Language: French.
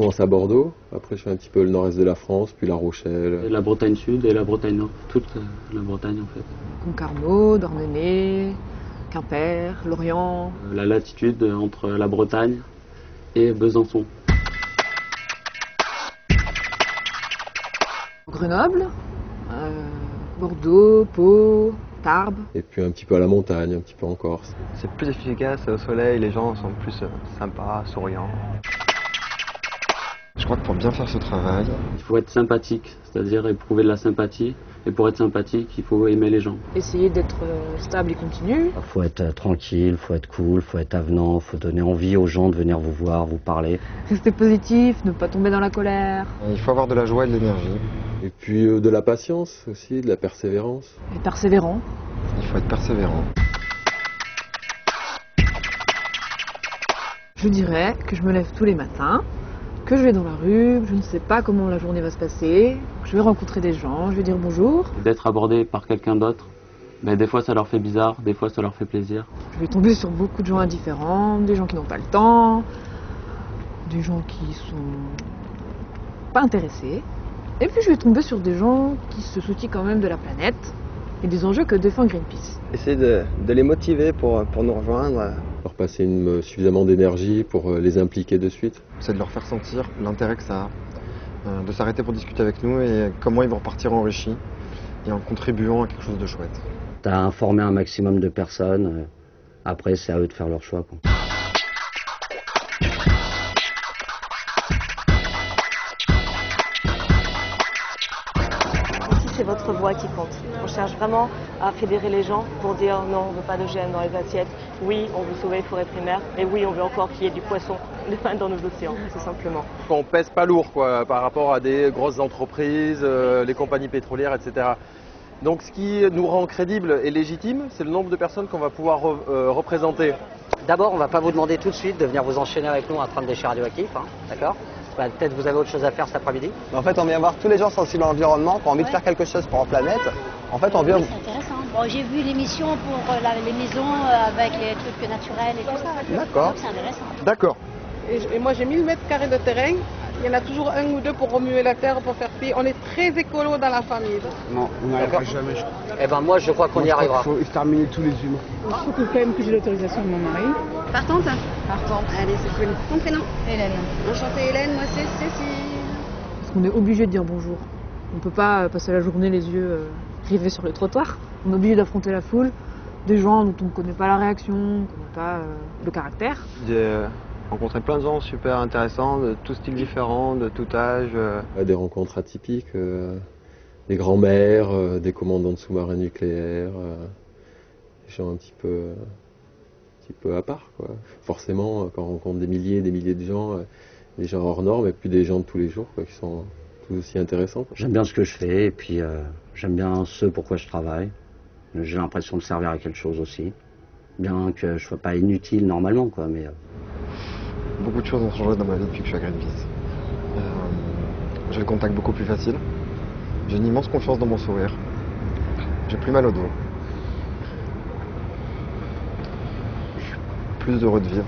commence à Bordeaux, après je fais un petit peu le nord-est de la France, puis La Rochelle. Et la Bretagne Sud et la Bretagne Nord, toute la Bretagne en fait. Concarneau, Douarnenez, Quimper, Lorient. La latitude entre la Bretagne et Besançon. Grenoble, Bordeaux, Pau, Tarbes. Et puis un petit peu à la montagne, un petit peu en Corse. C'est plus efficace, au soleil, les gens sont plus sympas, souriants. Je crois que pour bien faire ce travail, Il faut être sympathique, c'est-à-dire éprouver de la sympathie. Et pour être sympathique, il faut aimer les gens. Essayer d'être stable et continu. Il faut être tranquille, il faut être cool, il faut être avenant, il faut donner envie aux gens de venir vous voir, vous parler. Rester positif, ne pas tomber dans la colère. il faut avoir de la joie et de l'énergie. Et puis de la patience aussi, de la persévérance. Et persévérant. Il faut être persévérant. Je dirais que je me lève tous les matins, que je vais dans la rue, je ne sais pas comment la journée va se passer, que je vais rencontrer des gens, je vais dire bonjour. D'être abordé par quelqu'un d'autre, mais des fois ça leur fait bizarre, des fois ça leur fait plaisir. Je vais tomber sur beaucoup de gens indifférents, des gens qui n'ont pas le temps, des gens qui sont pas intéressés. Et puis je vais tomber sur des gens qui se soucient quand même de la planète et des enjeux que défend Greenpeace. Essayer de les motiver pour nous rejoindre. Leur passer suffisamment d'énergie pour les impliquer de suite. C'est de leur faire sentir l'intérêt que ça a, de s'arrêter pour discuter avec nous et comment ils vont repartir enrichis et en contribuant à quelque chose de chouette. Tu as informé un maximum de personnes, après c'est à eux de faire leur choix, quoi. C'est votre voix qui compte. On cherche vraiment à fédérer les gens pour dire non, on ne veut pas d'OGM dans les assiettes. Oui, on veut sauver les forêts primaires. Et oui, on veut encore qu'il y ait du poisson dans nos océans, tout simplement. On pèse pas lourd quoi, par rapport à des grosses entreprises, les compagnies pétrolières, etc. Donc ce qui nous rend crédibles et légitimes, c'est le nombre de personnes qu'on va pouvoir représenter. D'abord, on ne va pas vous demander tout de suite de venir vous enchaîner avec nous à prendre des déchets radioactifs, hein, d'accord? Peut-être vous avez autre chose à faire cet après-midi. En fait, on vient voir tous les gens sensibles à l'environnement, qui ont envie de faire quelque chose pour la planète. En fait, on vient... C'est intéressant. Bon, j'ai vu l'émission pour les maisons avec les trucs naturels et tout ça. D'accord. C'est intéressant. D'accord. Et moi, j'ai 1000 mètres carrés de terrain. Il y en a toujours un ou deux pour remuer la terre, pour faire fi. On est très écolo dans la famille. Non, on n'y arrivera jamais. Eh ben moi, je crois qu'on y arrivera. Il faut exterminer tous les humains. Il faut quand même que j'ai l'autorisation de mon mari. Partante? Partante. Allez, c'est cool. Ton prénom? Hélène. Enchantée Hélène, moi c'est Cécile. Parce qu'on est obligé de dire bonjour. On ne peut pas passer la journée les yeux rivés sur le trottoir. On est obligé d'affronter la foule, des gens dont on ne connaît pas la réaction, on ne connaît pas le caractère. J'ai rencontré plein de gens super intéressants, de tout style différent, de tout âge. Des rencontres atypiques, des grands-mères, des commandants de sous-marins nucléaires, des gens un petit peu à part, quoi. Forcément, quand on rencontre des milliers et des milliers de gens, des gens hors normes et puis des gens de tous les jours, quoi, qui sont tout aussi intéressants. J'aime bien ce que je fais et puis j'aime bien ce pourquoi je travaille. J'ai l'impression de servir à quelque chose aussi. Bien que je sois pas inutile normalement, quoi, mais... Beaucoup de choses ont changé dans ma vie depuis que je suis à Greenpeace. J'ai le contact beaucoup plus facile. J'ai une immense confiance dans mon sourire. J'ai plus mal au dos. Je suis plus heureux de vivre.